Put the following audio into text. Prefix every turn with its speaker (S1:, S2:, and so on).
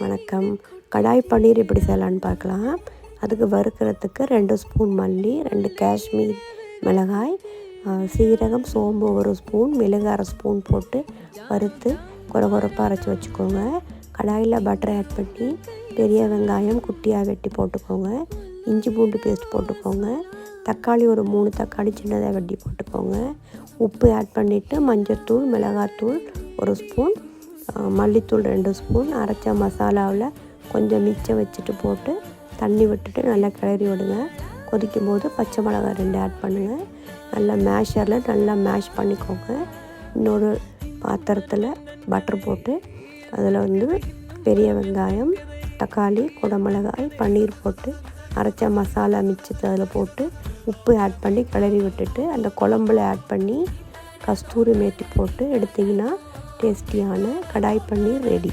S1: வணக்கம். கடாய் பன்னீர் எப்படி செய்யலான்னு பார்க்கலாம். அதுக்கு வறுக்கிறதுக்கு 2 ஸ்பூன் மல்லி, 2 காஷ்மீர் மிளகாய், சீரகம், சோம்பு 1 ஸ்பூன், மிளகு 1/2 ஸ்பூன் போட்டு வறுத்து கொரகொரப்பாக அரைச்சி வச்சுக்கோங்க. கடாயில் பட்டர் ஆட் பண்ணி பெரிய வெங்காயம் குட்டியாக வெட்டி போட்டுக்கோங்க. இஞ்சி பூண்டு பேஸ்ட் போட்டுக்கோங்க. தக்காளி ஒரு 3 தக்காளி சின்னதாக வெட்டி போட்டுக்கோங்க. உப்பு ஆட் பண்ணிவிட்டு மஞ்சள்தூள், மிளகாத்தூள் 1 ஸ்பூன், மல்லித்தூள் 2 ஸ்பூன், அரைச்ச மசாலாவில் கொஞ்சம் மிச்சம் வச்சுட்டு போட்டு தண்ணி விட்டுட்டு நல்லா கிளறி விடுங்க. கொதிக்கும் போது பச்சை மிளகாய் 2 ஆட் பண்ணுங்கள். நல்லா மேஷரில் நல்லா மேஷ் பண்ணிக்கோங்க. இன்னொரு பாத்திரத்தில் பட்டர் போட்டு அதில் பெரிய வெங்காயம், தக்காளி, குடமிளகாய், பன்னீர் போட்டு அரைச்ச மசாலா மிச்சத்தை அதில் போட்டு உப்பு ஆட் பண்ணி கிளறி விட்டுட்டு அந்த குழம்புல ஆட் பண்ணி கஸ்தூரி மேத்தி போட்டு எடுத்திங்கன்னா டேஸ்டியான கடாய் பன்னீர் ரெடி.